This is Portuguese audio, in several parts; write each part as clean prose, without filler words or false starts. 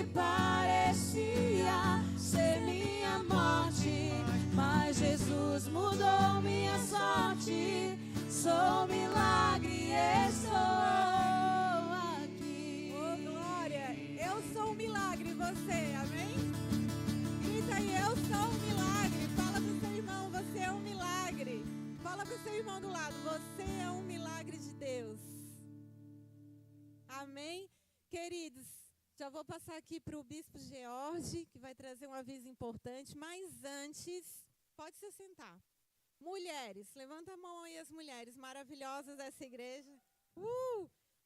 que parecia ser minha morte, mas Jesus mudou minha sorte. Sou um milagre, estou aqui. Oh, glória! Eu sou um milagre, você, amém? Grita aí, eu sou um milagre. Fala pro seu irmão, você é um milagre. Fala pro seu irmão do lado, você é um milagre de Deus. Amém? Queridos, já vou passar aqui para o Bispo George, que vai trazer um aviso importante, mas antes, pode se sentar. Mulheres, levanta a mão aí as mulheres maravilhosas dessa igreja.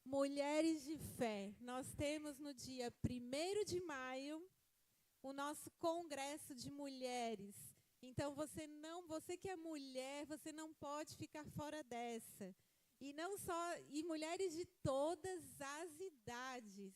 Mulheres de fé. Nós temos no dia 1º de maio o nosso congresso de mulheres. Então você que é mulher, você não pode ficar fora dessa. E mulheres de todas as idades.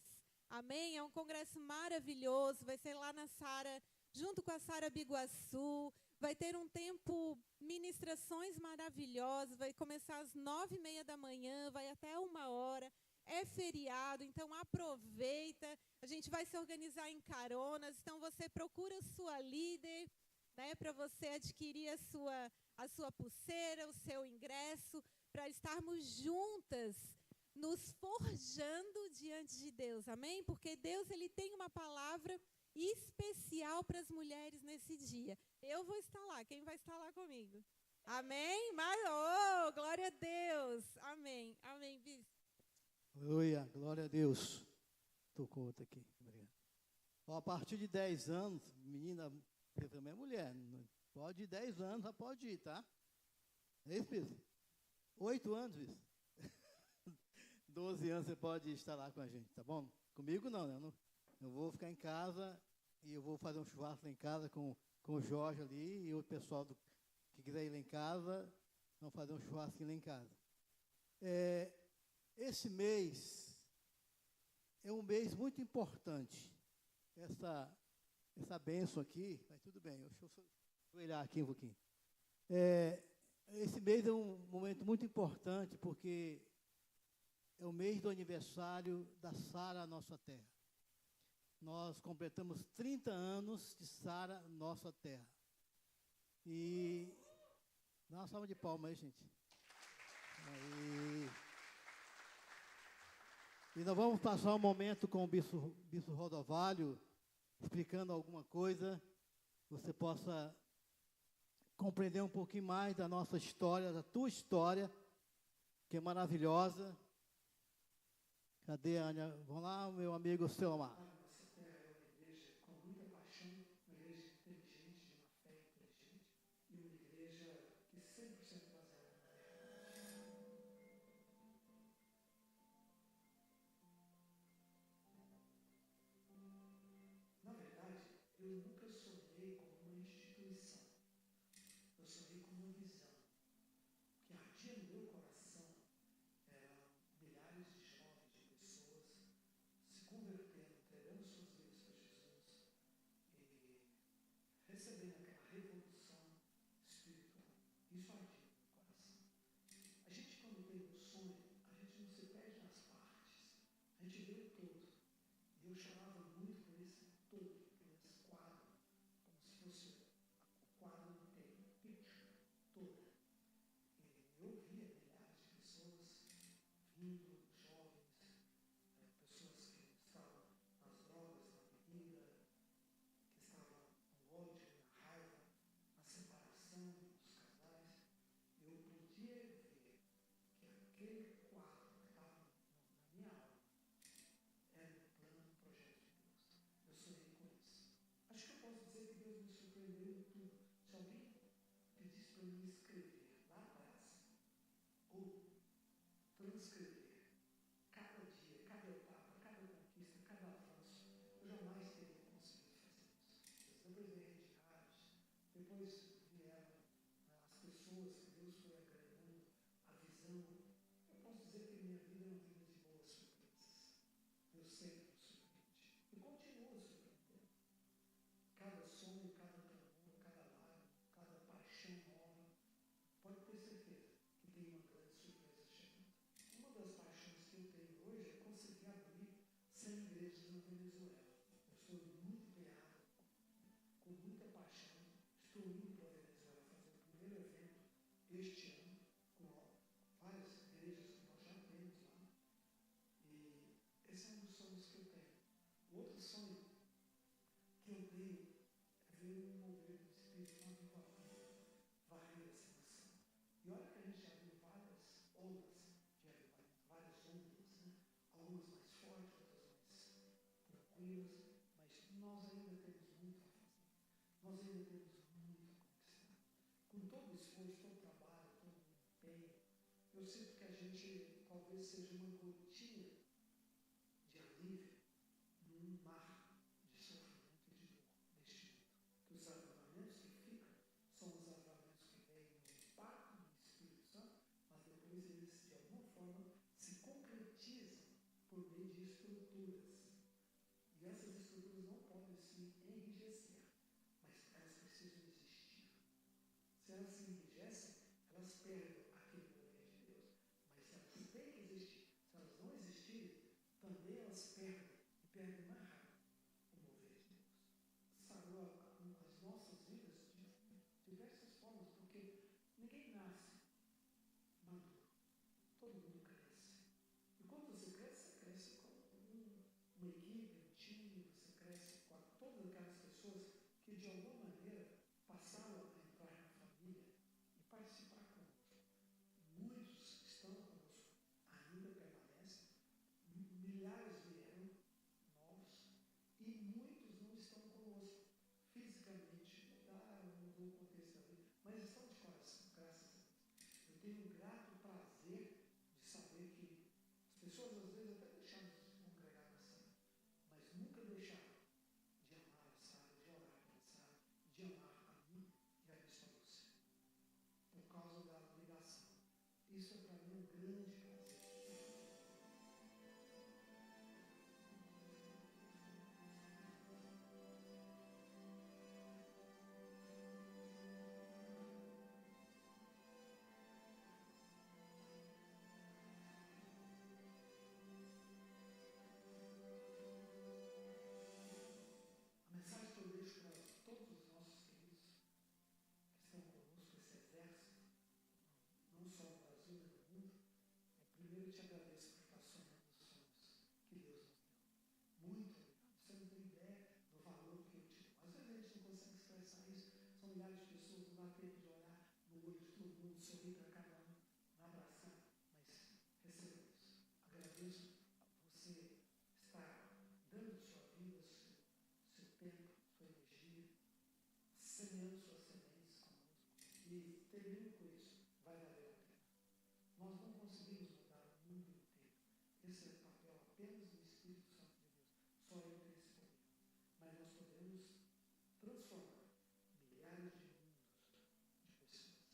Amém? É um congresso maravilhoso, vai ser lá na Sara, junto com a Sara Biguaçu. Vai ter um tempo, ministrações maravilhosas, vai começar às 9h30 da manhã, vai até 1h. É feriado, então aproveita. A gente vai se organizar em caronas, então você procura a sua líder, né, para você adquirir a sua pulseira, o seu ingresso, para estarmos juntas, nos forjando diante de Deus, amém? Porque Deus, Ele tem uma palavra especial para as mulheres nesse dia. Eu vou estar lá, quem vai estar lá comigo? Amém? Glória a Deus, amém, amém, bispo. Aleluia, glória a Deus. Tocou outra aqui, obrigado. A partir de 10 anos, menina, você também é mulher, pode ir 10 anos, já pode ir, tá? É isso, bispo? 8 anos, bispo? 12 anos você pode estar lá com a gente, tá bom? Comigo não, né? Eu vou ficar em casa e eu vou fazer um churrasco lá em casa com o Jorge ali e o pessoal que quiser ir lá em casa, vamos fazer um churrasquinho lá em casa. Esse mês é um mês muito importante. Essa bênção aqui, mas tudo bem, deixa eu olhar aqui um pouquinho. Esse mês é um momento muito importante porque é o mês do aniversário da Sara Nossa Terra. Nós completamos 30 anos de Sara Nossa Terra. E dá uma salva de palmas aí, gente. E nós vamos passar um momento com o Bispo Rodovalho, explicando alguma coisa, você possa compreender um pouquinho mais da nossa história, da tua história, que é maravilhosa. Cadê a Ania? Vamos lá, meu amigo Selmar. Estou indo para a Venezuela fazer o primeiro evento este ano, com várias igrejas que nós já temos lá. E esse é um dos sonhos que eu tenho. O outro sonho que eu tenho é ver um mover do Espírito, um avivamento, varrer essa nação. E olha que a gente já viu várias ondas de avivamento, várias ondas, né? Algumas mais fortes, outras mais tranquilas, mas nós ainda temos muito a fazer. Nós ainda temos muito a conquistar. Com todo o esforço, todo o trabalho, todo o empenho, eu sinto que a gente talvez seja uma gotinha de alívio num mar de sofrimento e de dor neste mundo. Que os avivamentos que ficam são os avivamentos que vêm no impacto do Espírito Santo, mas depois eles, de alguma forma, se concretizam por meio de estruturas. E essas estruturas não podem se enrijecer, mas elas precisam existir. Se elas se enrijecem, elas perdem aquele mover de Deus. Mas se elas têm que existir, se elas não existirem, também elas perdem, e perdem mais rápido o mover de Deus. Sarou as nossas vidas de diversas formas, porque ninguém nasce maduro, todo mundo cresce. E quando você cresce com uma equipe, um time, você cresce com todas aquelas pessoas que de alguma maneira passaram a entrar na família e participar conosco. Muitos estão conosco, ainda permanecem, milhares vieram novos e muitos não estão conosco fisicamente, mudaram, mudou o contexto da vida, mas estão de coração, graças a Deus. Eu tenho um grato prazer de saber que as pessoas às vezes até deixaram de se congregar na Sara, mas nunca deixaram de amar a Sara, de orar pela Sara, de amar a mim e a visto a você, por causa da ligação. Isso é para mim um grande prazer. A mensagem que eu deixo para todos os nossos queridos que estão conosco, esse exército, não só no Brasil, mas no mundo, é primeiro eu te agradeço por estar sonhando os sonhos que Deus nos deu. Muito obrigado. Você não tem ideia do valor que eu te dou. Às vezes a gente não consegue expressar isso. São milhares de pessoas, não dá tempo de olhar no olho de todo mundo, sorrir para cada um, me abraçar, mas receba isso. Agradeço a você estar dando sua vida, seu tempo, sua energia, semeando suas sementes conosco. E termino com isso, vai valer a pena. Nós não conseguimos mudar o mundo inteiro. Esse é o papel apenas do Espírito Santo de Deus. Só Ele tem esse poder. Mas nós podemos transformar milhares de mundos de pessoas.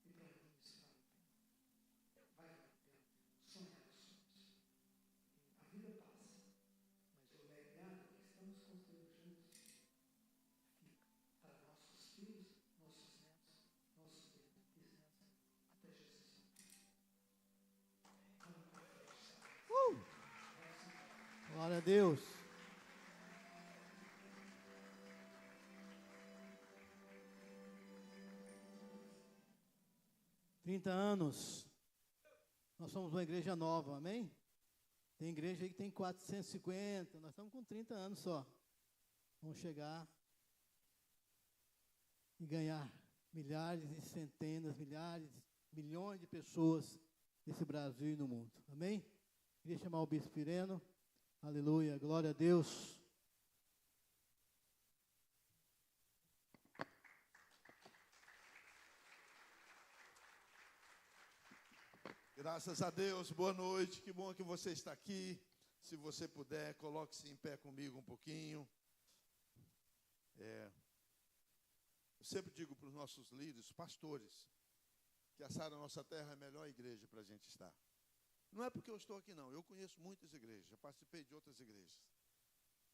E para mim isso vale a pena. Vale a pena sonhar os sonhos. A vida passa, mas o legado que estamos construindo juntos fica para nossos filhos, nossos netos, nossos bisnetos, até Jesus voltar. Vamos para frente, sabe? Glória a Deus. Trinta anos. Nós somos uma igreja nova, amém? Tem igreja aí que tem 450, nós estamos com 30 anos só. Vamos chegar e ganhar milhares e centenas, milhares, milhões de pessoas nesse Brasil e no mundo. Amém? Queria chamar o Bispo Ireno. Aleluia, glória a Deus. Graças a Deus, boa noite, que bom que você está aqui. Se você puder, coloque-se em pé comigo um pouquinho. Eu sempre digo para os nossos líderes, pastores, que a Sara Nossa Terra é a melhor igreja para a gente estar. Não é porque eu estou aqui não, eu conheço muitas igrejas, já participei de outras igrejas.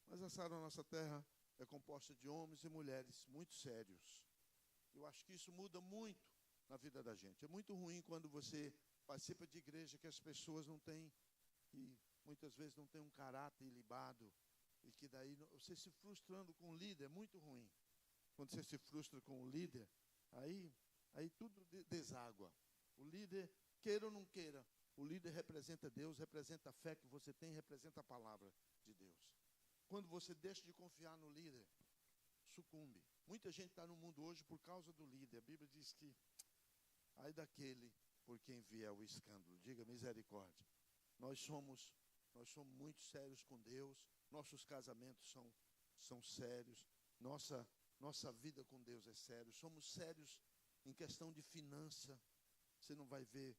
Mas a Sara Nossa Terra é composta de homens e mulheres muito sérios. Eu acho que isso muda muito na vida da gente. É muito ruim quando você participa de igreja que as pessoas não têm, que muitas vezes não têm um caráter ilibado, e que daí você se frustrando com o líder é muito ruim. quando você se frustra com o líder, aí tudo deságua. O líder, queira ou não queira, o líder representa Deus, representa a fé que você tem, representa a palavra de Deus. Quando você deixa de confiar no líder, sucumbe. Muita gente está no mundo hoje por causa do líder. A Bíblia diz que, ai daquele por quem vier o escândalo. Diga misericórdia. Nós somos muito sérios com Deus. Nossos casamentos são sérios. Nossa vida com Deus é séria. Somos sérios em questão de finança. Você não vai ver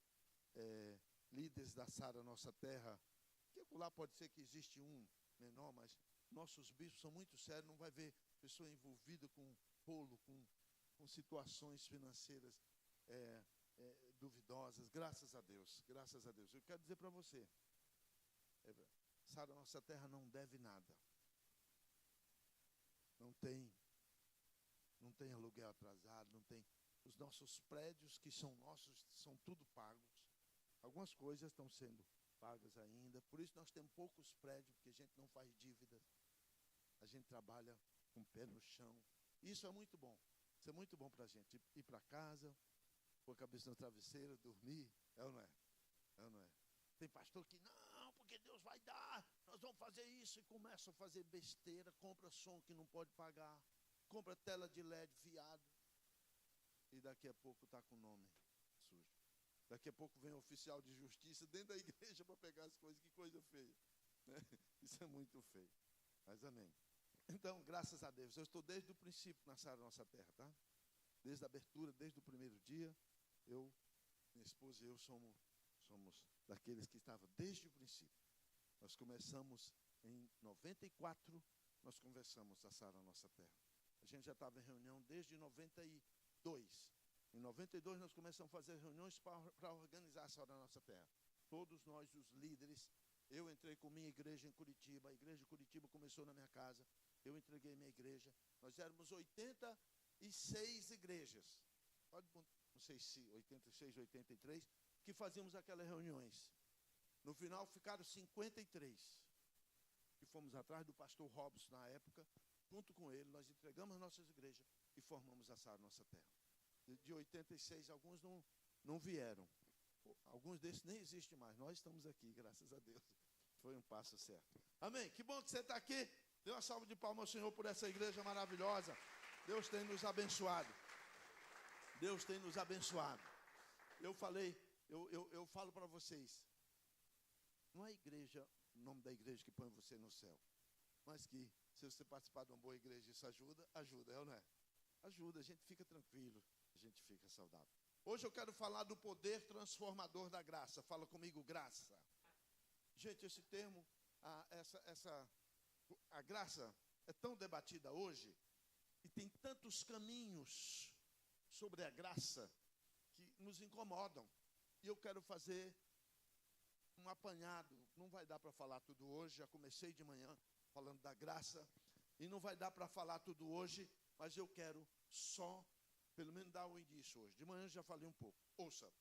líderes da Sara Nossa Terra, que lá pode ser que existe um menor, mas nossos bispos são muito sérios. Não vai ver pessoa envolvida com rolo, com situações financeiras duvidosas. Graças a Deus, graças a Deus. Eu quero dizer para você, Sara Nossa Terra não deve nada. Não tem aluguel atrasado, não tem. Os nossos prédios que são nossos, são tudo pagos. Algumas coisas estão sendo pagas ainda. Por isso nós temos poucos prédios, porque a gente não faz dívidas. A gente trabalha com o pé no chão. Isso é muito bom. Isso é muito bom para a gente. Ir para casa, pôr a cabeça no travesseiro, dormir. É ou não é? É ou não é? Tem pastor que, não, porque Deus vai dar, nós vamos fazer isso. E começa a fazer besteira, compra som que não pode pagar, compra tela de LED fiado. E daqui a pouco está com o nome sujo. Daqui a pouco vem o oficial de justiça dentro da igreja para pegar as coisas. Que coisa feia, né? Isso é muito feio. Mas amém. Então, graças a Deus, eu estou desde o princípio na Sara Nossa Terra, tá? Desde a abertura, desde o primeiro dia, minha esposa e eu somos daqueles que estavam desde o princípio. Nós começamos em 94, nós conversamos a Sara Nossa Terra. A gente já estava em reunião desde 92. Em 92 nós começamos a fazer reuniões para organizar a Sara Nossa Terra. Todos nós, os líderes, eu entrei com minha igreja em Curitiba, a igreja de Curitiba começou na minha casa, eu entreguei minha igreja. Nós éramos 86 igrejas, não sei se 86, 83, que fazíamos aquelas reuniões. No final ficaram 53. E fomos atrás do pastor Robson na época, junto com ele, nós entregamos as nossas igrejas e formamos a Sara Nossa Terra. De 86, alguns não vieram. Alguns desses nem existem mais. Nós estamos aqui, graças a Deus. Foi um passo certo. Amém. Que bom que você está aqui. Dê uma salva de palmas ao Senhor por essa igreja maravilhosa. Deus tem nos abençoado. Deus tem nos abençoado. Eu falo para vocês. Não é igreja, o nome da igreja que põe você no céu. Mas que, se você participar de uma boa igreja, isso ajuda, é ou não é? Ajuda, a gente fica tranquilo, a gente fica saudável. Hoje eu quero falar do poder transformador da graça. Fala comigo, graça. Gente, esse termo, a graça é tão debatida hoje, e tem tantos caminhos sobre a graça que nos incomodam. E eu quero fazer um apanhado. Não vai dar para falar tudo hoje, já comecei de manhã falando da graça, e não vai dar para falar tudo hoje, mas eu quero só, pelo menos, dar o início hoje. De manhã já falei um pouco. Ouça.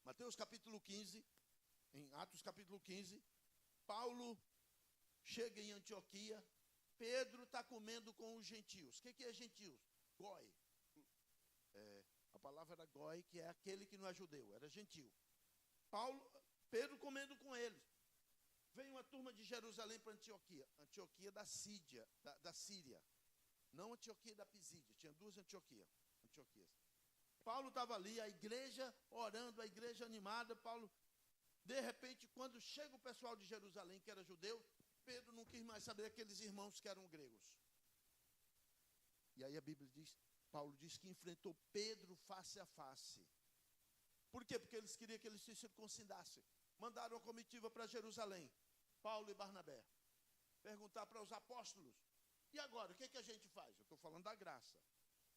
Mateus capítulo 15, em Atos capítulo 15, Paulo chega em Antioquia, Pedro está comendo com os gentios. O que é gentios? Goi. A palavra era goi, que é aquele que não é judeu, era gentio. Pedro comendo com eles. Vem uma turma de Jerusalém para Antioquia. Antioquia da Síria, da Síria. Não Antioquia da Pisídia. Tinha duas Antioquias. Paulo estava ali, a igreja orando, a igreja animada. Paulo, de repente, quando chega o pessoal de Jerusalém, que era judeu, Pedro não quis mais saber daqueles irmãos que eram gregos. E aí a Bíblia diz, Paulo diz que enfrentou Pedro face a face. Por quê? Porque eles queriam que eles se circuncidassem. Mandaram a comitiva para Jerusalém, Paulo e Barnabé, perguntar para os apóstolos, e agora, o que a gente faz? Eu estou falando da graça.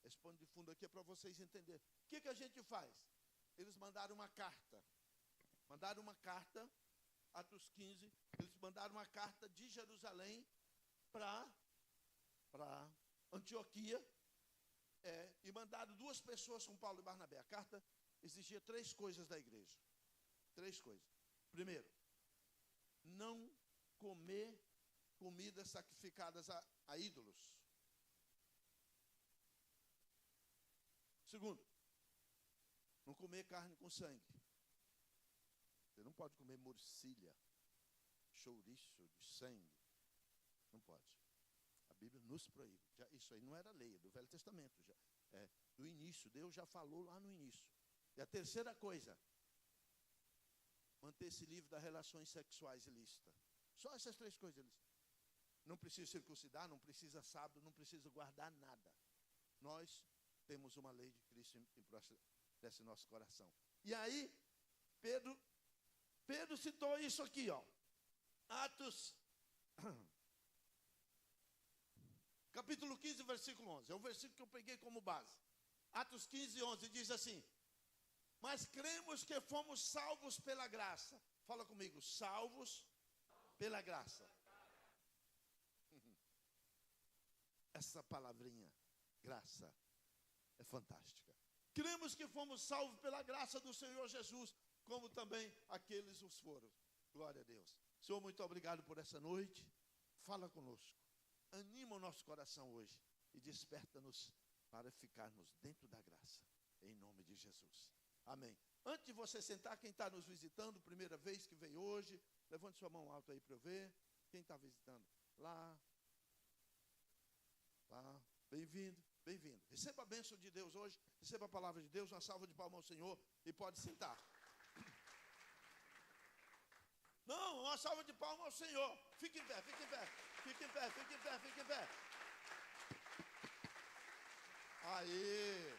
Esse pano de fundo aqui é para vocês entenderem. O que a gente faz? Eles mandaram uma carta. Atos 15, eles mandaram uma carta de Jerusalém para Antioquia, e mandaram duas pessoas com Paulo e Barnabé. A carta exigia 3 coisas da igreja. 3 coisas. Primeiro, não comer comidas sacrificadas a ídolos. Segundo, não comer carne com sangue. Você não pode comer morcilha, chouriço de sangue. Não pode. A Bíblia nos proíbe. Isso aí não era lei, é do Velho Testamento. Do início, Deus já falou lá no início. E a terceira coisa, manter-se livre das relações sexuais ilícitas. Só essas três coisas. Não precisa circuncidar, não precisa sábado, não precisa guardar nada. Nós temos uma lei de Cristo em nosso coração. E aí, Pedro citou isso aqui, ó. Atos, capítulo 15, versículo 11. É o versículo que eu peguei como base. Atos 15, 11 diz assim: mas cremos que fomos salvos pela graça. Fala comigo, salvos pela graça. Essa palavrinha, graça, é fantástica. Cremos que fomos salvos pela graça do Senhor Jesus, como também aqueles os foram. Glória a Deus. Senhor, muito obrigado por essa noite. Fala conosco. Anima o nosso coração hoje e desperta-nos para ficarmos dentro da graça. Em nome de Jesus. Amém. Antes de você sentar, quem está nos visitando, primeira vez que veio hoje, levante sua mão alta aí para eu ver. Quem está visitando? Lá. Bem-vindo, bem-vindo. Receba a bênção de Deus hoje, receba a palavra de Deus, uma salva de palmas ao Senhor e pode sentar. Não, uma salva de palmas ao Senhor. Fique em pé, fique em pé, fique em pé, fique em pé, fique em pé. Aí.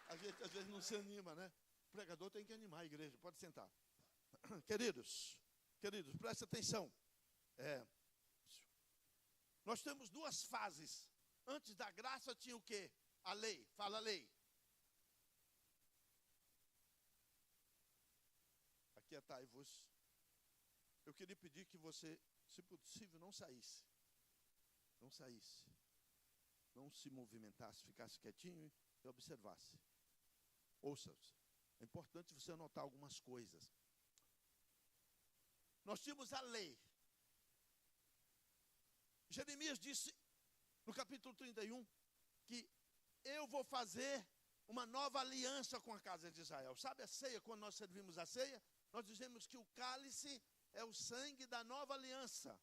A gente às vezes não se anima, né? O pregador tem que animar a igreja, pode sentar. Queridos, preste atenção. Nós temos duas fases. Antes da graça tinha o quê? A lei. Fala a lei. Aquietai-vos. Eu queria pedir que você, se possível, não saísse. Não saísse. Não se movimentasse, ficasse quietinho e observasse. Ouça-se. É importante você anotar algumas coisas. Nós tínhamos a lei. Jeremias disse, no capítulo 31, que eu vou fazer uma nova aliança com a casa de Israel. Sabe a ceia, quando nós servimos a ceia? Nós dizemos que o cálice é o sangue da nova aliança.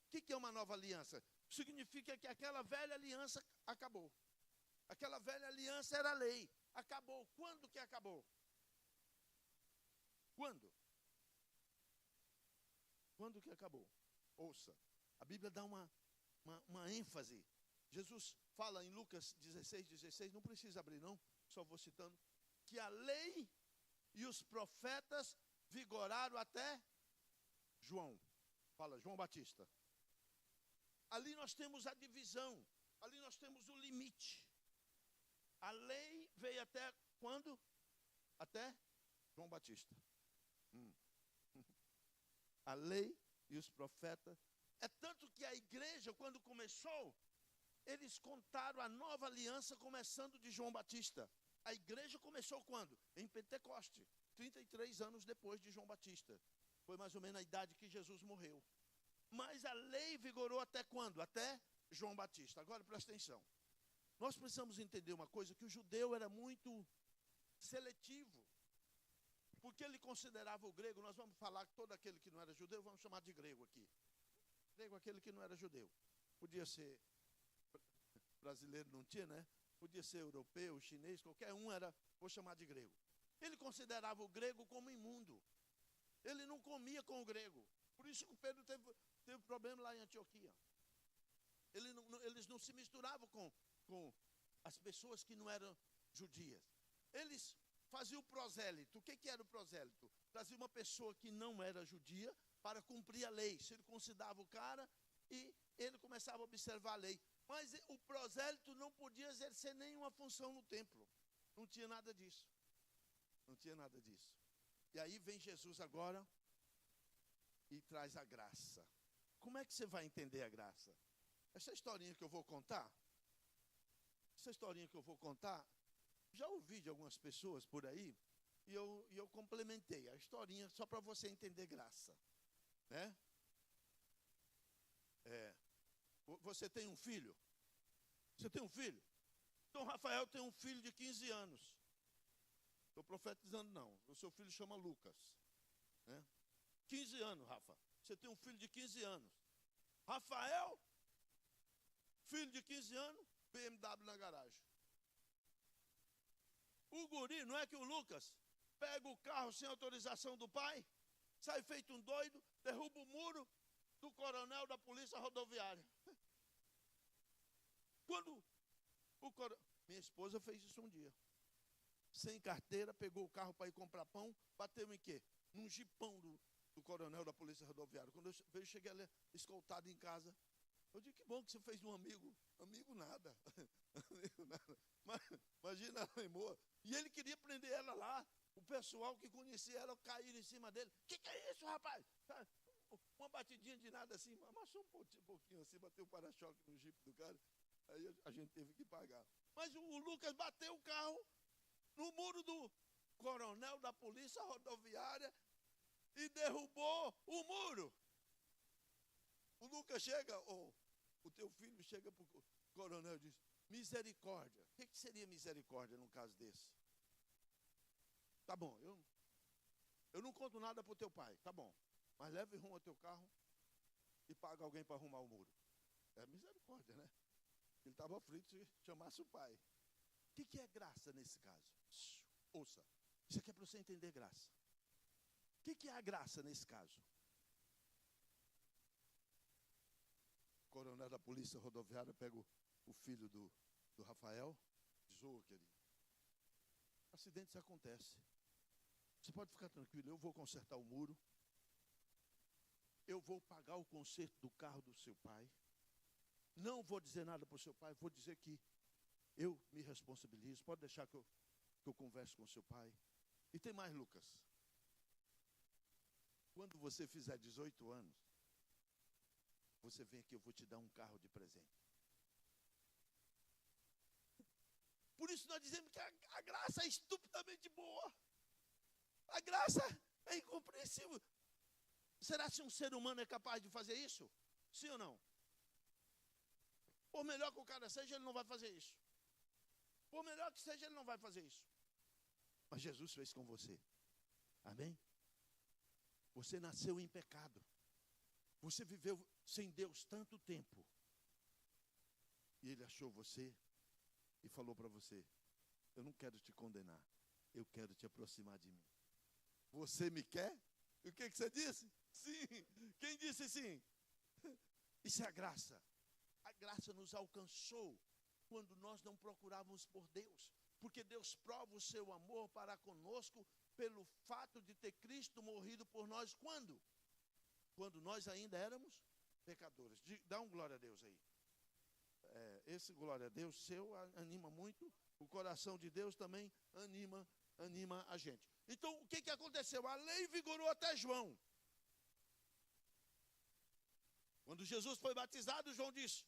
O que é uma nova aliança? Significa que aquela velha aliança acabou. Aquela velha aliança era lei. Acabou. Quando que acabou? Quando? Quando que acabou? Ouça, a Bíblia dá uma ênfase. Jesus fala em Lucas 16, não precisa abrir não, só vou citando, que a lei e os profetas vigoraram até João. Fala, João Batista. Ali nós temos a divisão, ali nós temos o limite. A lei veio até quando? Até João Batista. A lei e os profetas. É tanto que a igreja, quando começou, eles contaram a nova aliança começando de João Batista. A igreja começou quando? Em Pentecoste, 33 anos depois de João Batista. Foi mais ou menos a idade que Jesus morreu. Mas a lei vigorou até quando? Até João Batista. Agora presta atenção. Nós precisamos entender uma coisa, que o judeu era muito seletivo. Porque ele considerava o grego, nós vamos falar que todo aquele que não era judeu, vamos chamar de grego aqui. Grego, aquele que não era judeu. Podia ser brasileiro, não tinha, né? Podia ser europeu, chinês, qualquer um era, vou chamar de grego. Ele considerava o grego como imundo. Ele não comia com o grego. Por isso que Pedro teve problema lá em Antioquia. Eles não se misturavam com as pessoas que não eram judias. Eles faziam o prosélito. O que era o prosélito? Trazia uma pessoa que não era judia para cumprir a lei. Circuncidava o cara e ele começava a observar a lei. Mas o prosélito não podia exercer nenhuma função no templo. Não tinha nada disso. Não tinha nada disso. E aí vem Jesus agora e traz a graça. Como é que você vai entender a graça? Essa historinha que eu vou contar, já ouvi de algumas pessoas por aí, e eu complementei a historinha só para você entender graça. Né? Você tem um filho? Você tem um filho? Então, Rafael tem um filho de 15 anos. Estou profetizando, não. O seu filho chama Lucas. Né? 15 anos, Rafa. Você tem um filho de 15 anos. Rafael, filho de 15 anos, BMW na garagem. O guri, não é que o Lucas pega o carro sem autorização do pai, sai feito um doido, derruba o muro do coronel da polícia rodoviária. Quando o coronel... Minha esposa fez isso um dia. Sem carteira, pegou o carro para ir comprar pão, bateu em quê? Num jipão do coronel da polícia rodoviária. Quando eu cheguei ali, escoltado em casa, eu disse, que bom que você fez um amigo. Amigo nada. Amigo nada. Mas, imagina a lemoa. E ele queria prender ela lá. O pessoal que conhecia ela caíram em cima dele. Que é isso, rapaz? Uma batidinha de nada assim, amassou um pouquinho assim, bateu o para-choque no jipe do cara. Aí a gente teve que pagar. Mas o Lucas bateu o carro no muro do coronel da polícia rodoviária e derrubou o muro. O Lucas chega, o teu filho chega para o coronel e diz, misericórdia. O que seria misericórdia num caso desse? Tá bom, eu não conto nada para o teu pai, tá bom. Mas leve rumo ao teu carro e paga alguém para arrumar o muro. É misericórdia, né? Ele estava aflito se chamasse o pai. O que é graça nesse caso? Ouça, isso aqui é para você entender graça. O que é a graça nesse caso? O coronel da polícia rodoviária pega o filho do Rafael, diz, querido, acidentes acontecem. Você pode ficar tranquilo, eu vou consertar o muro. Eu vou pagar o conserto do carro do seu pai. Não vou dizer nada para o seu pai, vou dizer que eu me responsabilizo. Pode deixar que eu converse com o seu pai. E tem mais, Lucas. Quando você fizer 18 anos, você vem aqui, eu vou te dar um carro de presente. Por isso nós dizemos que a graça é estupidamente boa. A graça é incompreensível. Será que um ser humano é capaz de fazer isso? Sim ou não? Por melhor que o cara seja, ele não vai fazer isso. Por melhor que seja, ele não vai fazer isso. Mas Jesus fez com você. Amém? Você nasceu em pecado. Você viveu sem Deus tanto tempo. E Ele achou você e falou para você, eu não quero te condenar, eu quero te aproximar de mim. Você me quer? E o que você disse? Sim. Quem disse sim? Isso é a graça. A graça nos alcançou quando nós não procurávamos por Deus. Porque Deus prova o seu amor para conosco pelo fato de ter Cristo morrido por nós. Quando? Quando nós ainda éramos pecadores. Dá um glória a Deus aí. Esse glória a Deus seu anima muito. O coração de Deus também anima a gente. Então, o que aconteceu? A lei vigorou até João. Quando Jesus foi batizado, João disse,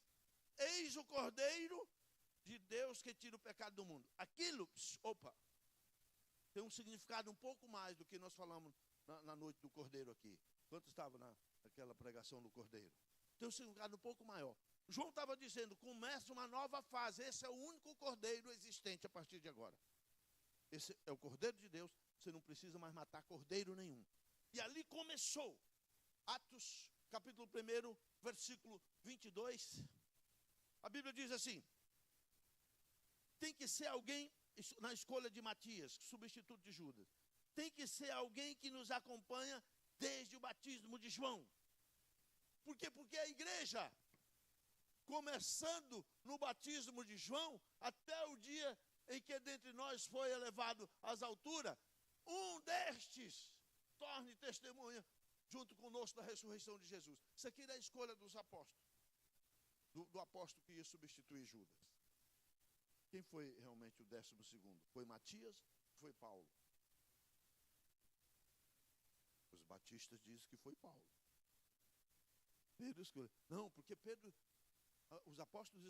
eis o Cordeiro de Deus que tira o pecado do mundo. Aquilo, tem um significado um pouco mais do que nós falamos na noite do Cordeiro aqui. Quanto estava naquela pregação do Cordeiro? Tem um significado um pouco maior. João estava dizendo, começa uma nova fase. Esse é o único Cordeiro existente a partir de agora. Esse é o Cordeiro de Deus. Você não precisa mais matar cordeiro nenhum. E ali começou. Atos, capítulo 1, versículo 22. A Bíblia diz assim, tem que ser alguém, na escolha de Matias, substituto de Judas, tem que ser alguém que nos acompanha desde o batismo de João. Por quê? Porque a igreja, começando no batismo de João, até o dia em que dentre nós foi elevado às alturas, um destes torne testemunha junto conosco da ressurreição de Jesus. Isso aqui é a escolha dos apóstolos, do apóstolo que ia substituir Judas. Quem foi realmente o 12º? Foi Matias? Foi Paulo? Os batistas dizem que foi Paulo. Pedro escolheu. Não, porque Pedro, os apóstolos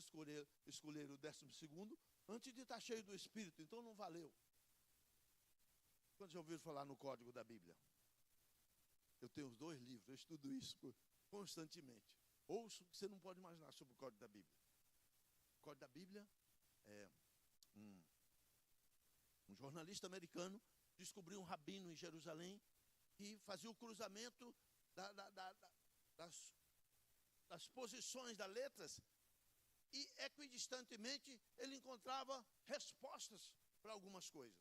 escolheram o 12º antes de estar cheio do Espírito, então não valeu. Quando já ouviram falar no Código da Bíblia? Eu tenho os 2 livros, eu estudo isso constantemente. Ouço o que você não pode imaginar sobre o Código da Bíblia. O Código da Bíblia um jornalista americano descobriu um rabino em Jerusalém que fazia o cruzamento das posições das letras e equidistantemente ele encontrava respostas para algumas coisas.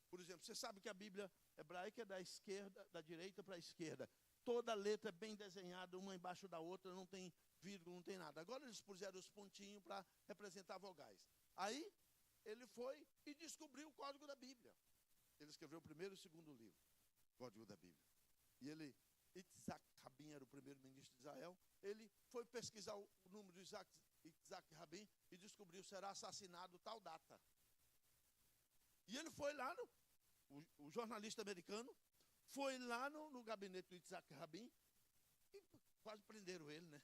Por exemplo, você sabe que a Bíblia hebraica é da esquerda, da direita para a esquerda. Toda letra é bem desenhada, uma embaixo da outra, não tem vírgula, não tem nada. Agora eles puseram os pontinhos para representar vogais. Aí ele foi e descobriu o código da Bíblia. Ele escreveu o primeiro e o segundo livro, código da Bíblia. E ele, Yitzhak Rabin era o primeiro-ministro de Israel, ele foi pesquisar o número de Yitzhak Rabin e descobriu que será assassinado tal data. E ele foi lá, o jornalista americano, foi lá no gabinete do Yitzhak Rabin e quase prenderam ele, né?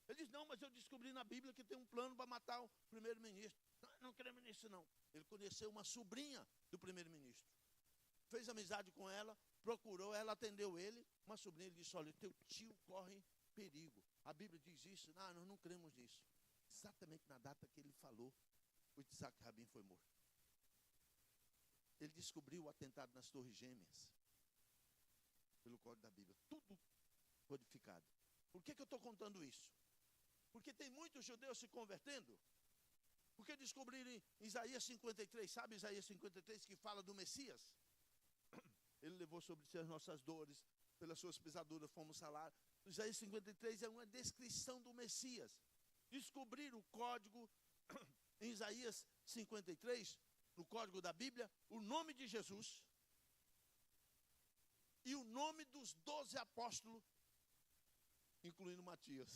Ele disse, não, mas eu descobri na Bíblia que tem um plano para matar o primeiro-ministro. Não queremos nisso, não. Ele conheceu uma sobrinha do primeiro-ministro. Fez amizade com ela, procurou, ela atendeu ele. Uma sobrinha, ele disse, olha, teu tio corre perigo. A Bíblia diz isso. Não, nós não cremos nisso. Exatamente na data que ele falou, o Yitzhak Rabin foi morto. Ele descobriu o atentado nas Torres Gêmeas, pelo código da Bíblia. Tudo codificado. Por que eu estou contando isso? Porque tem muitos judeus se convertendo, porque descobriram em Isaías 53, sabe Isaías 53 que fala do Messias? Ele levou sobre si as nossas dores, pelas suas pisaduras fomos sarados. Isaías 53 é uma descrição do Messias. Descobriram o código em Isaías 53, no código da Bíblia, o nome de Jesus e o nome dos 12 apóstolos, incluindo Matias.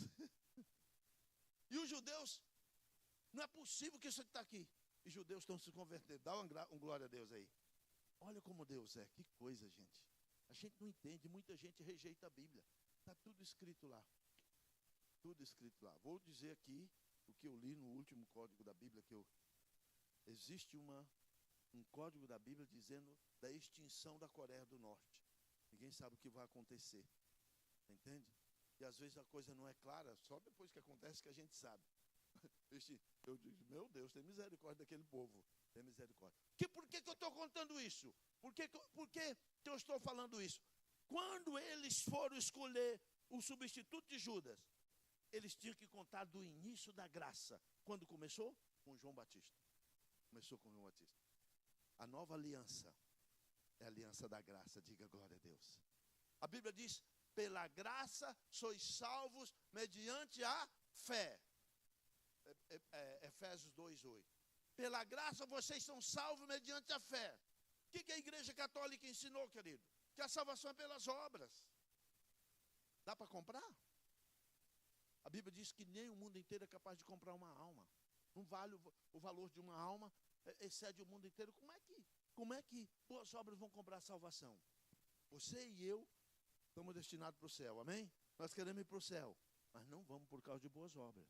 E os judeus, não é possível que isso está aqui. E judeus estão se convertendo. Dá um glória a Deus aí. Olha como Deus é. Que coisa, gente. A gente não entende. Muita gente rejeita a Bíblia. Está tudo escrito lá. Tudo escrito lá. Vou dizer aqui o que eu li no último código da Bíblia. Existe um código da Bíblia dizendo da extinção da Coreia do Norte. Ninguém sabe o que vai acontecer. Entende? E às vezes a coisa não é clara, só depois que acontece que a gente sabe. Eu digo, meu Deus, tem misericórdia daquele povo. Tem misericórdia. Por que eu estou contando isso? Por que eu estou falando isso? Quando eles foram escolher o substituto de Judas, eles tinham que contar do início da graça. Quando começou? Com João Batista. Começou com João Batista. A nova aliança é a aliança da graça. Diga glória a Deus. A Bíblia diz, pela graça sois salvos mediante a fé. Efésios 2:8. Pela graça vocês são salvos mediante a fé. O que a Igreja Católica ensinou, querido? Que a salvação é pelas obras. Dá para comprar? A Bíblia diz que nem o mundo inteiro é capaz de comprar uma alma. Não vale o valor de uma alma, excede o mundo inteiro. Como é que boas obras vão comprar salvação? Você e eu estamos destinados para o céu, amém? Nós queremos ir para o céu, mas não vamos por causa de boas obras.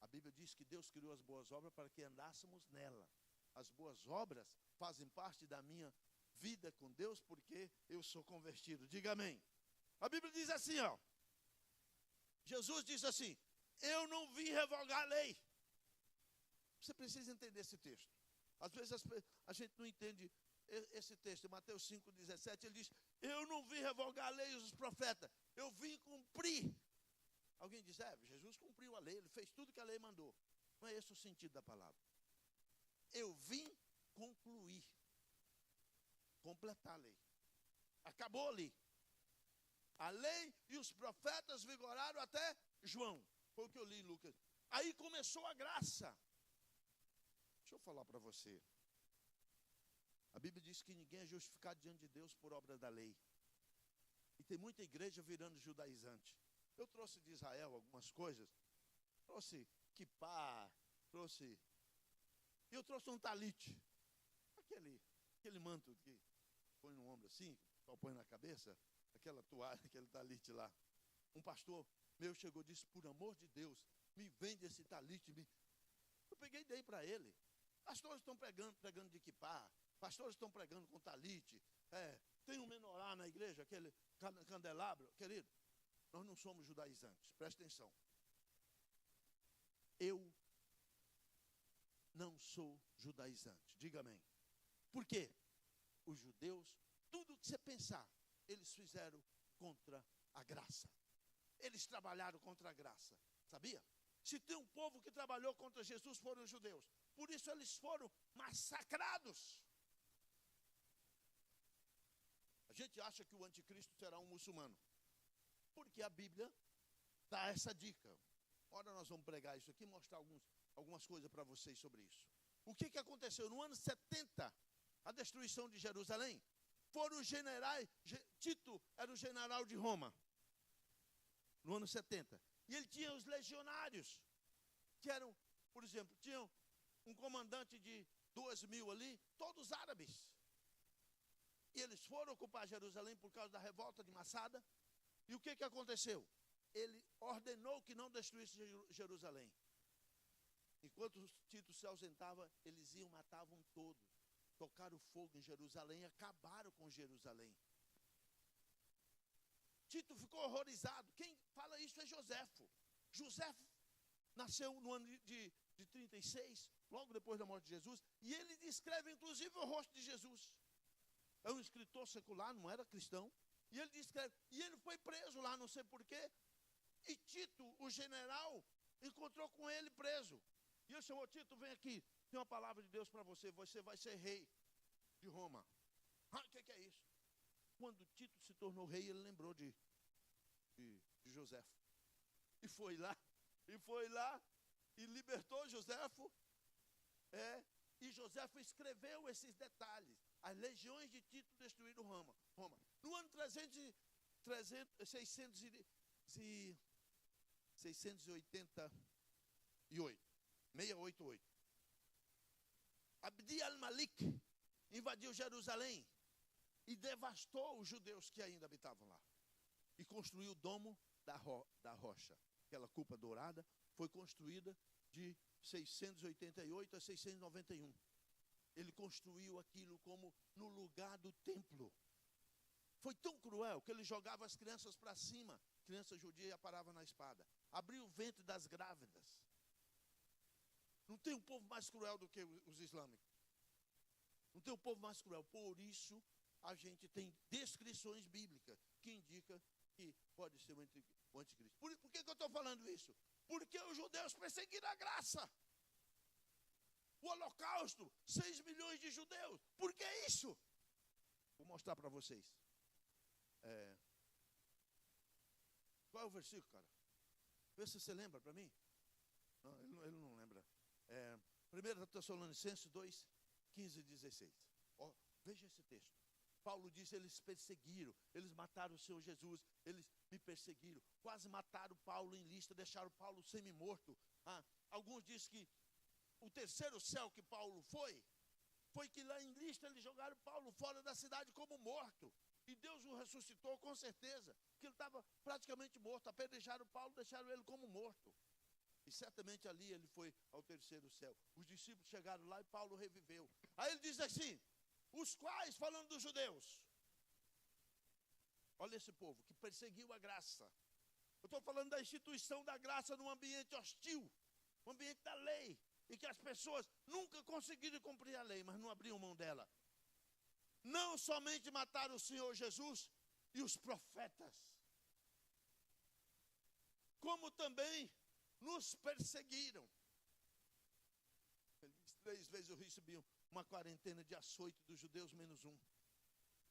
A Bíblia diz que Deus criou as boas obras para que andássemos nela. As boas obras fazem parte da minha vida com Deus porque eu sou convertido. Diga amém. A Bíblia diz assim, ó. Jesus disse assim, eu não vim revogar a lei. Você precisa entender esse texto. Às vezes a gente não entende esse texto. Em Mateus 5,17, ele diz, eu não vim revogar a lei e os profetas, eu vim cumprir. Alguém diz, Jesus cumpriu a lei, ele fez tudo que a lei mandou. Não é esse o sentido da palavra. Eu vim concluir, completar a lei. Acabou ali. A lei e os profetas vigoraram até João. Foi o que eu li em Lucas. Aí começou a graça. Deixa eu falar para você. A Bíblia diz que ninguém é justificado diante de Deus por obra da lei. E tem muita igreja virando judaizante. Eu trouxe de Israel algumas coisas. Trouxe quipá, trouxe... E eu trouxe um talite. Aquele manto que põe no ombro assim, só põe na cabeça. Aquela toalha, aquele talite lá. Um pastor meu chegou e disse, por amor de Deus, me vende esse talite. Eu peguei e dei para ele. Pastores estão pregando de quipá. Pastores estão pregando com talite. Tem um menorá na igreja, aquele candelabro. Querido, nós não somos judaizantes. Presta atenção. Eu não sou judaizante. Diga amém. Por quê? Os judeus, tudo que você pensar, eles fizeram contra a graça. Eles trabalharam contra a graça. Sabia? Se tem um povo que trabalhou contra Jesus, foram os judeus. Por isso eles foram massacrados. A gente acha que o anticristo será um muçulmano, porque a Bíblia dá essa dica. Ora, nós vamos pregar isso aqui e mostrar algumas coisas para vocês sobre isso. O que aconteceu? No ano 70, a destruição de Jerusalém, foram os generais, Tito era o general de Roma, no ano 70. E ele tinha os legionários, que eram, por exemplo, tinham um comandante de 2.000 ali, todos árabes. E eles foram ocupar Jerusalém por causa da revolta de Massada. E o que aconteceu? Ele ordenou que não destruísse Jerusalém. Enquanto Tito se ausentava, eles iam, matavam todos. Tocaram fogo em Jerusalém, acabaram com Jerusalém. Tito ficou horrorizado. Quem fala isso é Joséfo. Joséfo nasceu no ano de 36, logo depois da morte de Jesus. E ele descreve inclusive o rosto de Jesus. É um escritor secular, não era cristão. E ele descreve. E ele foi preso lá, não sei porquê. E Tito, o general, encontrou com ele preso. E ele chamou: Tito, vem aqui. Tem uma palavra de Deus para você. Você vai ser rei de Roma. Ah, o que é isso? Quando Tito se tornou rei, ele lembrou de Joséfo. E foi lá e libertou Joséfo. E Joséfo escreveu esses detalhes. As legiões de Tito destruíram Roma. No ano 688, Abd al-Malik invadiu Jerusalém e devastou os judeus que ainda habitavam lá. E construiu o domo da rocha. Aquela cupa dourada foi construída de 688 a 691. Ele construiu aquilo como no lugar do templo. Foi tão cruel que ele jogava as crianças para cima. Criança judia parava na espada. Abriu o ventre das grávidas. Não tem um povo mais cruel do que os islâmicos. Não tem um povo mais cruel. Por isso, a gente tem descrições bíblicas que indicam que pode ser o anticristo. Por que eu estou falando isso? Porque os judeus perseguiram a graça. O holocausto, 6 milhões de judeus. Por que isso? Vou mostrar para vocês. Qual é o versículo, cara? Vê se você lembra para mim. Não, ele não lembra. 1 Tessalonicenses 2, 15 e 16. Veja esse texto. Paulo diz: eles perseguiram, eles mataram o Senhor Jesus, eles me perseguiram, quase mataram Paulo em Listra, deixaram Paulo semi-morto. Alguns dizem que o terceiro céu que Paulo foi que lá em Listra eles jogaram Paulo fora da cidade como morto. E Deus o ressuscitou com certeza, porque ele estava praticamente morto. Apedrejaram Paulo, deixaram ele como morto. E certamente ali ele foi ao terceiro céu. Os discípulos chegaram lá e Paulo reviveu. Aí ele diz assim: os quais, falando dos judeus, olha esse povo que perseguiu a graça. Eu estou falando da instituição da graça num ambiente hostil, um ambiente da lei, e que as pessoas nunca conseguiram cumprir a lei, mas não abriam mão dela. Não somente mataram o Senhor Jesus e os profetas, como também nos perseguiram. Ele diz: 3 vezes eu recebi uma quarentena de açoite dos judeus menos um.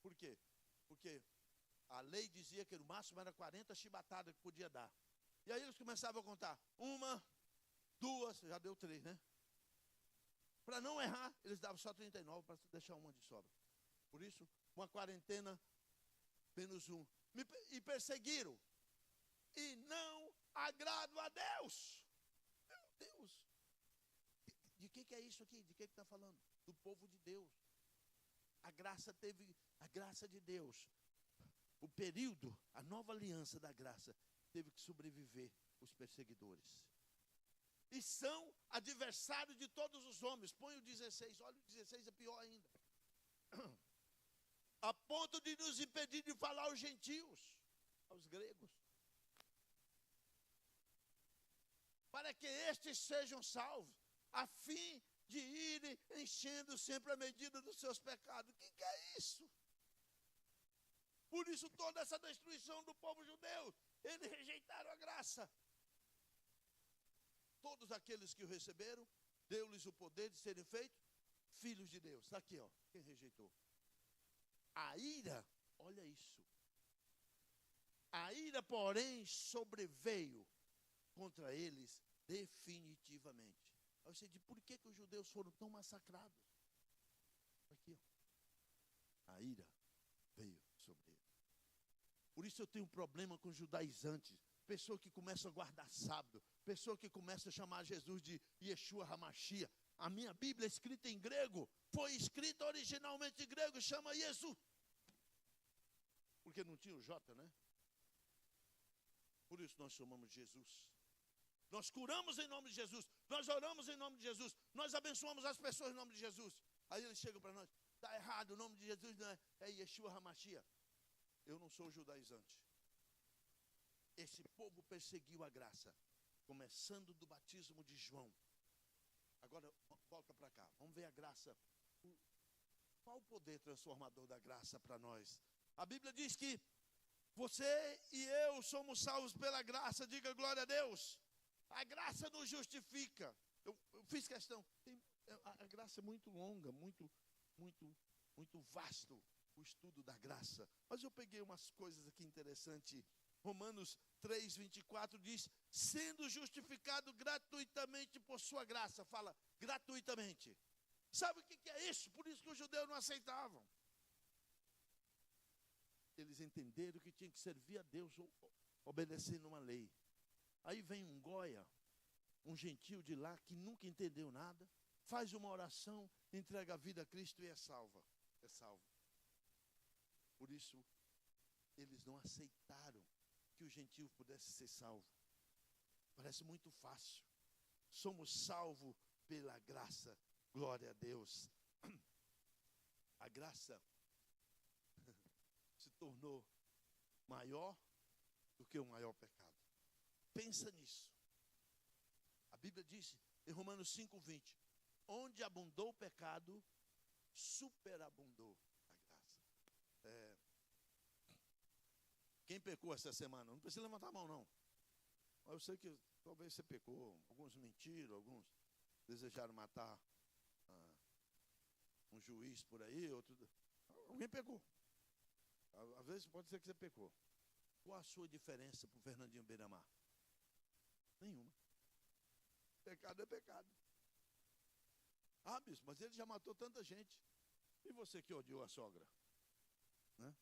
Por quê? Porque a lei dizia que no máximo era 40 chibatadas que podia dar. E aí eles começavam a contar: 1, 2, já deu 3, né? Para não errar, eles davam só 39 para deixar uma de sobra. Por isso, uma quarentena menos um. E perseguiram. E não agrado a Deus. Meu Deus. De que é isso aqui? De que está falando? Do povo de Deus. A graça de Deus. O período, a nova aliança da graça, teve que sobreviver os perseguidores. E são adversários de todos os homens. Põe o 16, olha o 16, é pior ainda. A ponto de nos impedir de falar aos gentios, aos gregos, para que estes sejam salvos, a fim de ir enchendo sempre a medida dos seus pecados. O que é isso? Por isso toda essa destruição do povo judeu, eles rejeitaram a graça. Todos aqueles que o receberam, deu-lhes o poder de serem feitos filhos de Deus. Está aqui, ó, quem rejeitou. A ira, olha isso. A ira, porém, sobreveio contra eles definitivamente. Aí você diz, por que os judeus foram tão massacrados? Aqui, ó. A ira veio sobre eles. Por isso eu tenho um problema com judaizantes. Pessoa que começa a guardar sábado. Pessoa que começa a chamar Jesus de Yeshua HaMashiach. A minha Bíblia é escrita em grego. Foi escrita originalmente em grego. Chama Jesus. Porque não tinha o J, né? Por isso nós chamamos Jesus. Nós curamos em nome de Jesus. Nós oramos em nome de Jesus. Nós abençoamos as pessoas em nome de Jesus. Aí eles chegam para nós. Está errado, o nome de Jesus não é Yeshua HaMashiach. Eu não sou judaizante. Esse povo perseguiu a graça. Começando do batismo de João. Agora, volta para cá. Vamos ver a graça. Qual o poder transformador da graça para nós? A Bíblia diz que você e eu somos salvos pela graça. Diga glória a Deus. A graça nos justifica. Eu fiz questão. A graça é muito longa, muito vasto o estudo da graça. Mas eu peguei umas coisas aqui interessantes. Romanos 3:24 diz, sendo justificado gratuitamente por sua graça. Fala, gratuitamente. Sabe o que é isso? Por isso que os judeus não aceitavam. Eles entenderam que tinha que servir a Deus obedecendo uma lei. Aí vem um goia, um gentio de lá que nunca entendeu nada, faz uma oração, entrega a vida a Cristo e é salvo. Por isso, eles não aceitaram que o gentio pudesse ser salvo. Parece muito fácil. Somos salvos pela graça. Glória a Deus. A graça se tornou maior do que o maior pecado. Pensa nisso. A Bíblia diz em Romanos 5:20, onde abundou o pecado, superabundou a graça. Quem pecou essa semana? Não precisa levantar a mão, não. Eu sei que talvez você pecou. Alguns mentiram, alguns desejaram matar um juiz por aí, outro. Alguém pecou. Às vezes pode ser que você pecou. Qual a sua diferença para o Fernandinho Beiramar? Nenhuma. Pecado é pecado. Ah, bispo, mas ele já matou tanta gente. E você que odiou a sogra? Né?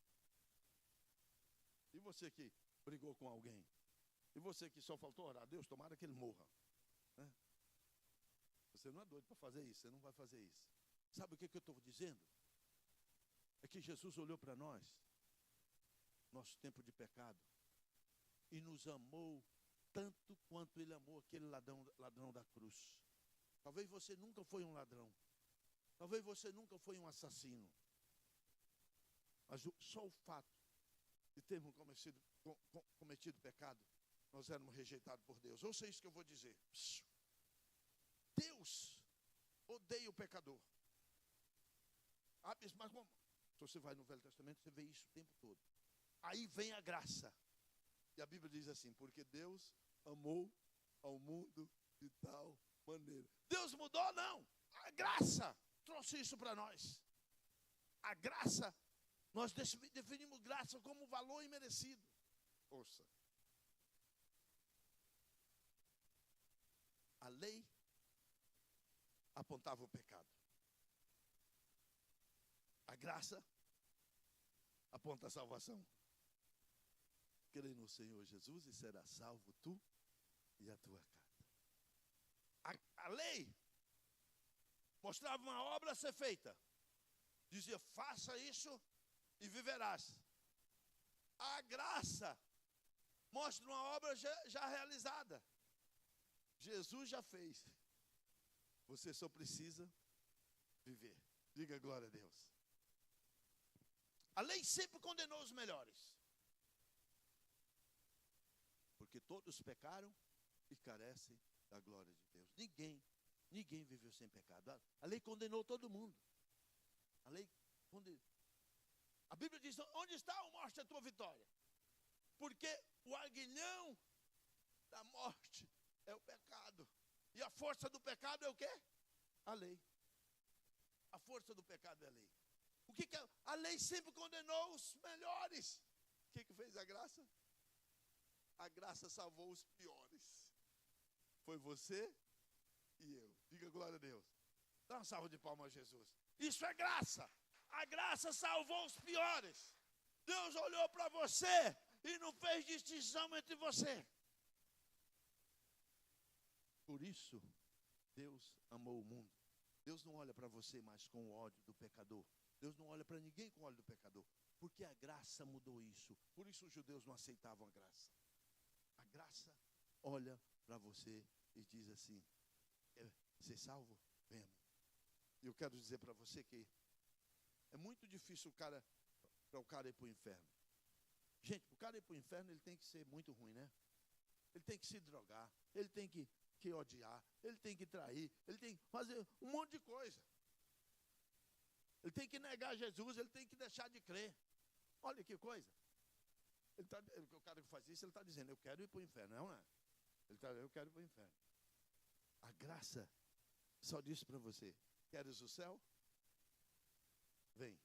E você que brigou com alguém? E você que só faltou orar, Deus, tomara que ele morra. Né? Você não é doido para fazer isso, você não vai fazer isso. Sabe o que eu estou dizendo? É que Jesus olhou para nós, nosso tempo de pecado, e nos amou tanto quanto ele amou aquele ladrão da cruz. Talvez você nunca foi um ladrão. Talvez você nunca foi um assassino. Mas só o fato de termos cometido pecado, nós éramos rejeitados por Deus. Ouça isso que eu vou dizer. Deus odeia o pecador. Mas como? Se você vai no Velho Testamento, você vê isso o tempo todo. Aí vem a graça. E a Bíblia diz assim, porque Deus amou ao mundo de tal maneira. Deus mudou? Não. A graça trouxe isso para nós. A graça, nós definimos graça como valor imerecido. Ouça. A lei apontava o pecado. A graça aponta a salvação. Crê no Senhor Jesus e será salvo tu e a tua casa. A lei mostrava uma obra a ser feita. Dizia, faça isso e viverás. A graça mostra uma obra já realizada. Jesus já fez. Você só precisa viver. Diga glória a Deus. A lei sempre condenou os melhores. Porque todos pecaram e carecem da glória de Deus. Ninguém Ninguém viveu sem pecado. A lei condenou todo mundo. A lei condenou. A Bíblia diz, onde está, ó morte, a tua vitória? Porque o aguilhão da morte é o pecado. E a força do pecado é o quê? A lei. A força do pecado é a lei. O que é? A lei sempre condenou os melhores. O que fez a graça? A graça salvou os piores. Foi você e eu. Diga glória a Deus. Dá uma salva de palmas a Jesus. Isso é graça. A graça salvou os piores. Deus olhou para você e não fez distinção entre você. Por isso, Deus amou o mundo. Deus não olha para você mais com o ódio do pecador. Deus não olha para ninguém com o ódio do pecador. Porque a graça mudou isso. Por isso os judeus não aceitavam a graça. A graça olha para você e diz assim, ser salvo? Vem a mim. E eu quero dizer para você que é muito difícil para o cara ir para o inferno. Gente, para o cara ir para o inferno, ele tem que ser muito ruim, né? Ele tem que se drogar, ele tem que odiar, ele tem que trair, ele tem que fazer um monte de coisa. Ele tem que negar Jesus, ele tem que deixar de crer. Olha que coisa. O cara que faz isso, ele está dizendo, eu quero ir para o inferno, não é? Eu quero ir para o inferno. A graça só disse para você, queres o céu? Vem.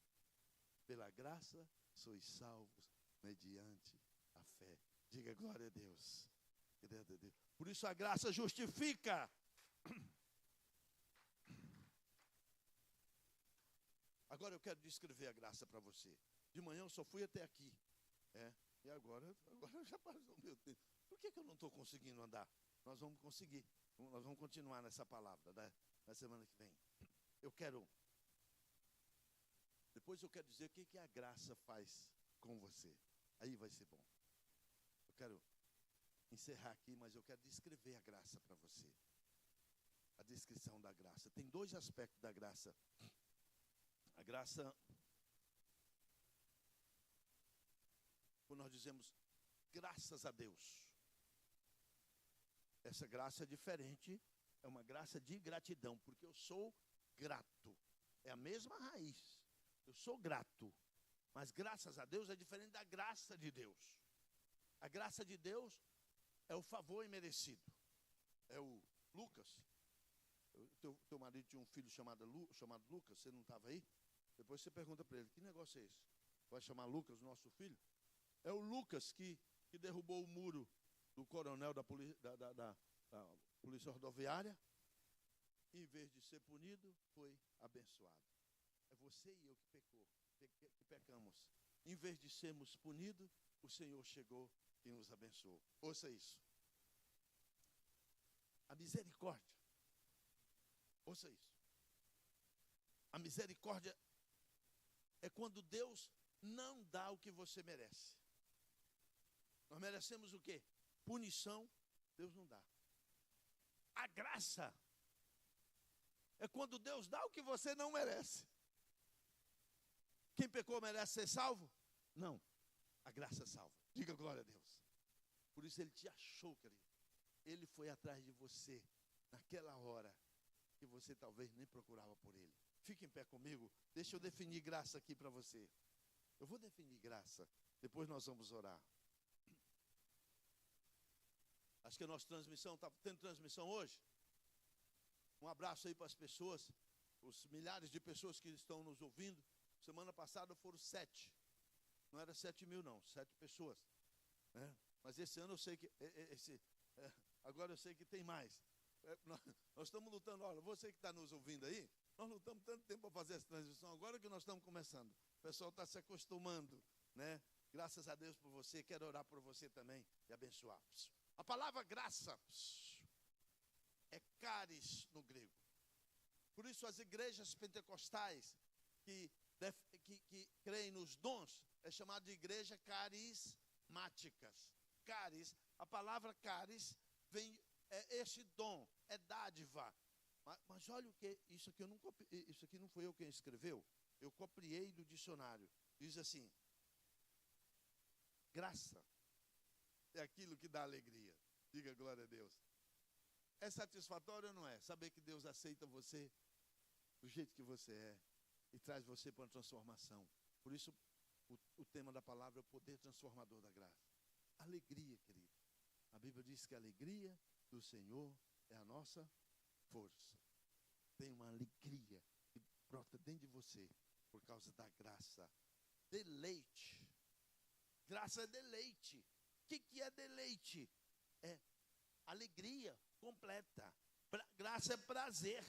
Pela graça sois salvos mediante a fé. Diga glória a Deus. Glória a Deus. Por isso a graça justifica. Agora eu quero descrever a graça para você. De manhã eu só fui até aqui. E agora já passou o meu tempo. Por que eu não estou conseguindo andar? Nós vamos conseguir. Nós vamos continuar nessa palavra, né? Na semana que vem. Depois eu quero dizer o que a graça faz com você. Aí vai ser bom. Eu quero encerrar aqui, mas eu quero descrever a graça para você. A descrição da graça. Tem dois aspectos da graça. A graça, quando nós dizemos graças a Deus, essa graça é diferente, é uma graça de gratidão, porque eu sou grato. É a mesma raiz. Eu sou grato. Mas graças a Deus é diferente da graça de Deus. A graça de Deus é o favor imerecido. É o Lucas. Teu marido tinha um filho chamado Lucas, você não estava aí? Depois você pergunta para ele, que negócio é esse? Vai chamar Lucas, nosso filho? É o Lucas que derrubou o muro do coronel da polícia rodoviária. Em vez de ser punido, foi abençoado. É você e eu que pecamos. Em vez de sermos punidos, o Senhor chegou e nos abençoou. Ouça isso. A misericórdia. Ouça isso. A misericórdia é quando Deus não dá o que você merece. Nós merecemos o quê? Punição, Deus não dá. A graça é quando Deus dá o que você não merece. Quem pecou merece ser salvo? Não. A graça salva. Diga glória a Deus. Por isso ele te achou, querido. Ele foi atrás de você naquela hora que você talvez nem procurava por ele. Fique em pé comigo. Deixa eu definir graça aqui para você. Eu vou definir graça. Depois nós vamos orar. Acho que a nossa transmissão, está tendo transmissão hoje? Um abraço aí para as pessoas, os milhares de pessoas que estão nos ouvindo. Semana passada foram 7. Não era 7 mil não, 7 pessoas. Né? Mas esse ano eu sei que, agora eu sei que tem mais. Nós estamos lutando, olha, você que está nos ouvindo aí, nós lutamos tanto tempo para fazer essa transição, agora que nós estamos começando. O pessoal está se acostumando, né? Graças a Deus por você, quero orar por você também e abençoar. A palavra graça é caris no grego. Por isso as igrejas pentecostais que creem nos dons é chamada de igreja carismáticas. Caris, a palavra caris vem, é esse dom, é dádiva. Mas olha o que, isso aqui não foi eu quem escreveu, eu copiei do dicionário. Diz assim, graça é aquilo que dá alegria. Diga glória a Deus. É satisfatório ou não é? Saber que Deus aceita você do jeito que você é e traz você para uma transformação. Por isso, o tema da palavra é o poder transformador da graça. Alegria, querido. A Bíblia diz que a alegria do Senhor é a nossa força. Tem uma alegria que brota dentro de você por causa da graça. Deleite. Graça é deleite. O que é deleite? É alegria completa. Graça é prazer.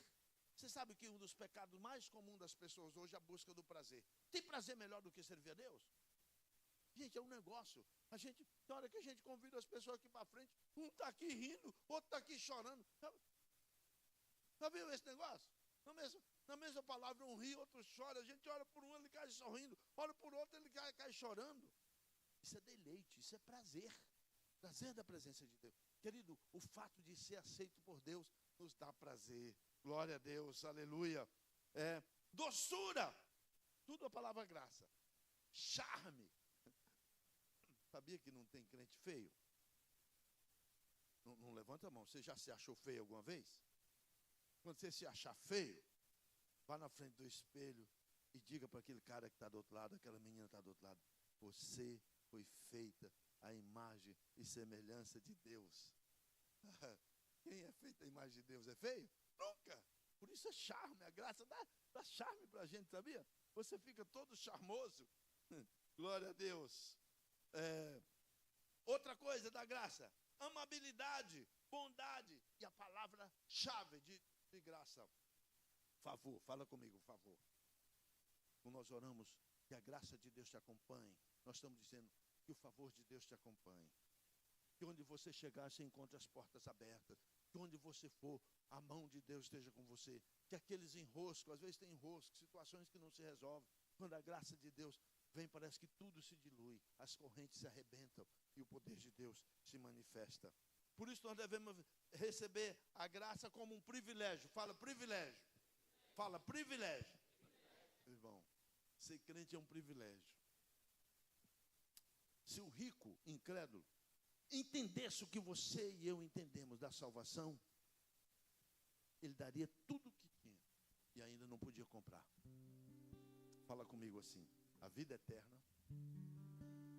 Você sabe que um dos pecados mais comuns das pessoas hoje é a busca do prazer. Tem prazer melhor do que servir a Deus? Gente, é um negócio. Na hora que a gente convida as pessoas aqui para frente, um está aqui rindo, outro está aqui chorando. Já viu esse negócio? Na mesma palavra, um ri, outro chora. A gente olha por um, ele cai sorrindo. Olha por outro, ele cai chorando. Isso é deleite, isso é prazer. Prazer da presença de Deus. Querido, o fato de ser aceito por Deus nos dá prazer. Glória a Deus, aleluia. Doçura. Tudo a palavra graça. Charme. Sabia que não tem crente feio? Não levanta a mão. Você já se achou feio alguma vez? Quando você se achar feio, vá na frente do espelho e diga para aquele cara que está do outro lado, aquela menina que está do outro lado: você foi feita à imagem e semelhança de Deus. Quem é feito à imagem de Deus é feio? Nunca. Por isso é charme. A graça dá charme para a gente, sabia? Você fica todo charmoso. Glória a Deus. Outra coisa da graça: amabilidade, bondade. E a palavra-chave de graça: favor. Fala comigo, favor. Quando nós oramos que a graça de Deus te acompanhe, nós estamos dizendo que o favor de Deus te acompanhe. Que onde você chegar, você encontre as portas abertas. Que onde você for, a mão de Deus esteja com você. Que aqueles enroscos, às vezes tem enroscos, situações que não se resolvem. Quando a graça de Deus vem, parece que tudo se dilui. As correntes se arrebentam e o poder de Deus se manifesta. Por isso nós devemos receber a graça como um privilégio. Fala privilégio. Fala privilégio. Irmão, ser crente é um privilégio. Se o rico, incrédulo, entendesse o que você e eu entendemos da salvação, ele daria tudo o que tinha e ainda não podia comprar. Fala comigo assim: a vida eterna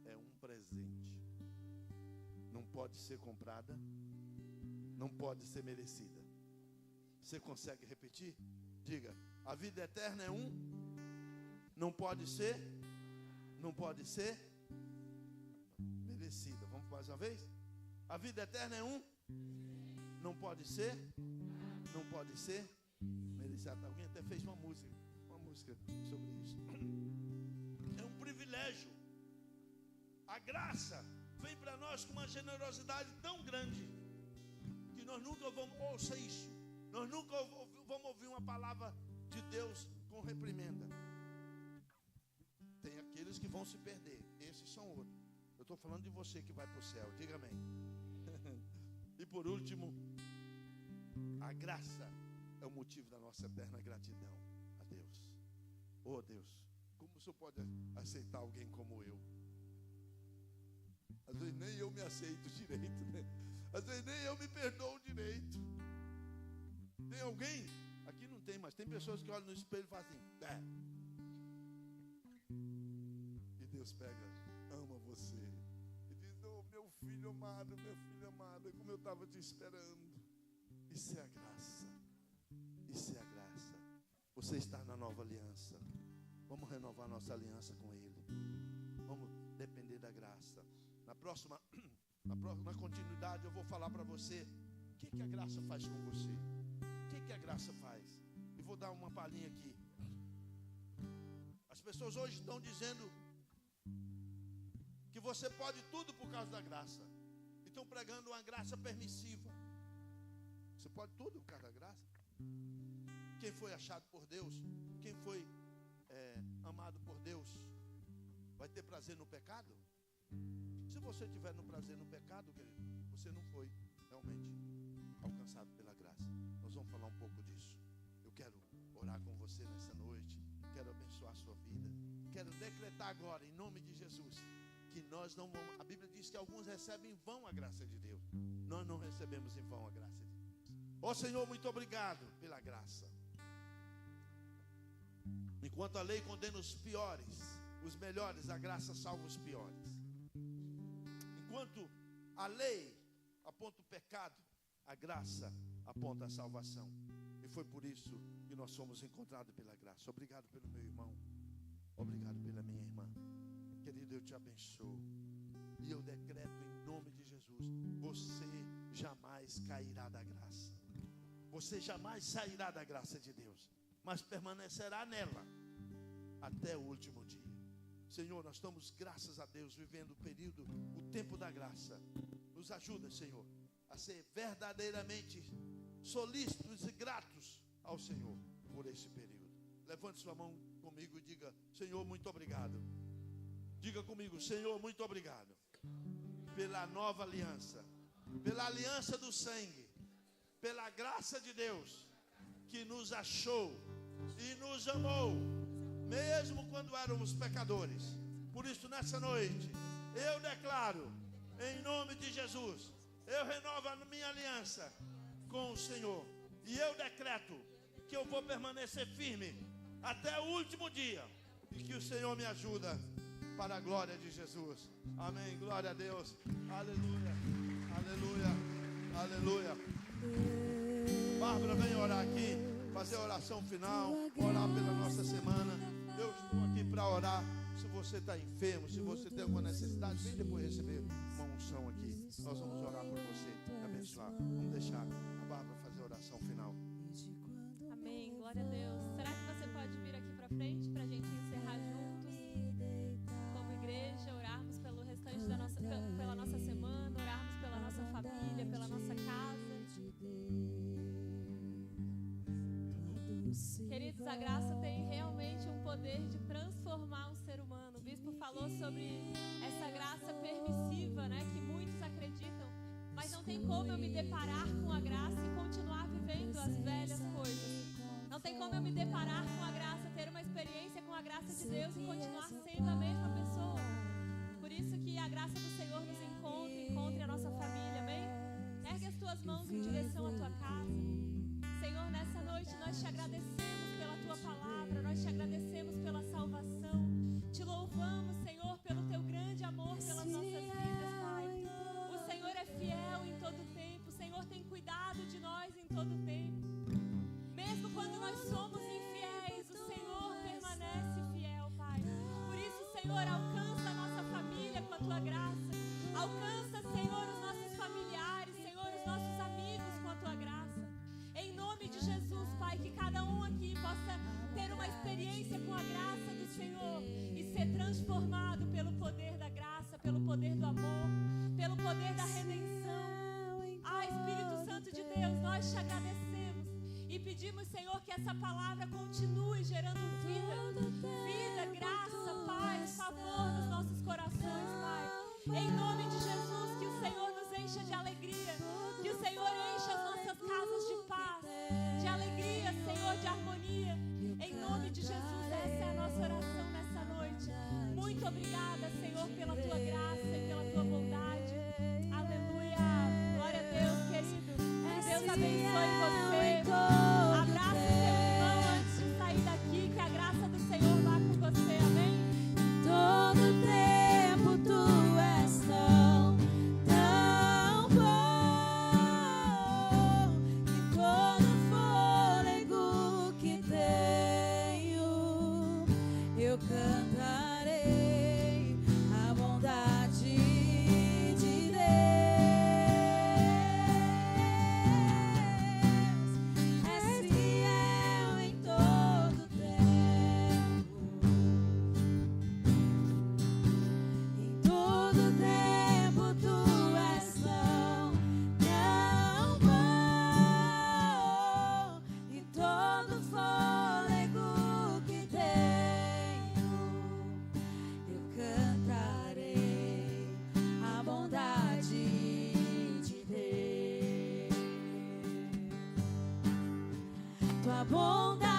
é um presente. Não pode ser comprada, não pode ser merecida. Você consegue repetir? Diga: a vida eterna é não pode ser merecida. Vamos mais uma vez? A vida eterna é não pode ser merecida. Alguém até fez uma música sobre isso. É um privilégio. A graça vem para nós com uma generosidade tão grande que nós nunca vamos ouça isso. Nós nunca vamos ouvir uma palavra de Deus com reprimenda. Tem aqueles que vão se perder. Esses são outros. Eu estou falando de você que vai para o céu. Diga amém. E por último, a graça é o motivo da nossa eterna gratidão a Deus. Oh Deus, como o Senhor pode aceitar alguém como eu? Às vezes nem eu me aceito direito, né? Às vezes nem eu me perdoo direito. Tem alguém? Aqui não tem, mas tem pessoas que olham no espelho e fazem assim. E Deus pega, ama você. E diz: oh, meu filho amado, minha filha amada, como eu estava te esperando. Isso é a graça. Isso é a graça. Você está na nova aliança. Vamos renovar nossa aliança com Ele. Vamos depender da graça. Na próxima continuidade eu vou falar para você o que a graça faz com você. O que a graça faz? E vou dar uma palhinha aqui. As pessoas hoje estão dizendo que você pode tudo por causa da graça. E estão pregando uma graça permissiva. Você pode tudo por causa da graça. Quem foi achado por Deus, quem foi amado por Deus, vai ter prazer no pecado? Se você tiver no prazer no pecado, querido, você não foi realmente alcançado pela graça. Nós vamos falar um pouco disso. Eu quero orar com você nessa noite. Quero abençoar a sua vida. Quero decretar agora, em nome de Jesus, que nós não vamos. A Bíblia diz que alguns recebem em vão a graça de Deus. Nós não recebemos em vão a graça de Deus. Ó Senhor, muito obrigado pela graça. Enquanto a lei condena os piores, os melhores, a graça salva os piores. Enquanto a lei aponta o pecado, a graça aponta a salvação. E foi por isso que nós fomos encontrados pela graça. Obrigado pelo meu irmão. Obrigado pela minha irmã. Querido, eu te abençoo. E eu decreto em nome de Jesus: você jamais cairá da graça. Você jamais sairá da graça de Deus, mas permanecerá nela até o último dia. Senhor, nós estamos, graças a Deus, vivendo o tempo da graça. Nos ajuda, Senhor, a ser verdadeiramente solícitos e gratos ao Senhor por esse período. Levante sua mão comigo e diga: Senhor, muito obrigado. Diga comigo: Senhor, muito obrigado pela nova aliança, pela aliança do sangue, pela graça de Deus que nos achou e nos amou, mesmo quando éramos pecadores. Por isso, nessa noite, eu declaro, em nome de Jesus, eu renovo a minha aliança com o Senhor. E eu decreto que eu vou permanecer firme até o último dia. E que o Senhor me ajuda para a glória de Jesus. Amém. Glória a Deus. Aleluia. Aleluia. Aleluia. Bárbara, vem orar aqui, fazer a oração final, orar pela nossa semana. Eu estou aqui para orar. Se você está enfermo, se você tem alguma necessidade, vem depois receber uma unção aqui. Nós vamos orar por você, abençoar. Vamos deixar a Bárbara fazer a oração final. Amém, glória a Deus. Será que você pode vir aqui para frente para a gente encerrar juntos, como igreja, orarmos pelo restante da nossa, pela nossa semana, orarmos pela nossa família, pela nossa casa. Queridos, a graça tem realmente um poder de transformar um ser humano. O bispo falou sobre essa graça permissiva, né, que muitos acreditam. Mas não tem como eu me deparar com a graça e continuar vivendo as velhas coisas. Não tem como eu me deparar com a graça, ter uma experiência com a graça de Deus e continuar sendo a mesma pessoa. Por isso que a graça do Senhor nos encontre a nossa família, amém? Ergue as tuas mãos em direção à tua casa. Senhor, nessa noite nós te agradecemos pela tua palavra, nós te agradecemos pela salvação. Te louvamos, Senhor, pelo teu grande amor pelas nossas vidas, Pai. O Senhor é fiel em todo tempo, o Senhor tem cuidado de nós em todo tempo. Mesmo quando nós somos infiéis, o Senhor permanece fiel, Pai. Por isso, Senhor, alcança a nossa família com a tua graça. Alcança, Senhor, os nossos familiares, Senhor, os nossos amigos com a tua graça. Em nome de Jesus, Pai, que cada um aqui possa ter uma experiência com a graça do Senhor e ser transformado pelo poder da graça, pelo poder do amor, pelo poder da redenção. Ah, Espírito Santo de Deus, nós te agradecemos e pedimos, Senhor, que essa palavra continue gerando vida, graça, paz, favor nos nossos corações, Pai. Em nome de Jesus, que o Senhor nos encha de alegria, que o Senhor encha as nossas casas de paz, de alegria, Senhor, de harmonia. Em nome de Jesus, essa é a nossa oração nessa noite. Muito obrigada, Senhor, pela tua graça e pela tua bondade. Aleluia. Glória a Deus, querido. Que Deus abençoe você. Abraça o seu irmão antes de sair daqui. Que a graça do Senhor vá com você. Amém? Todo tempo tu és tão bom, e todo fôlego que tenho, eu cantarei a bondade de Deus. És fiel em todo tempo. Em todo tempo tu és tão bom, e todo fôlego que tenho, eu cantarei a bondade de Deus. Tua bondade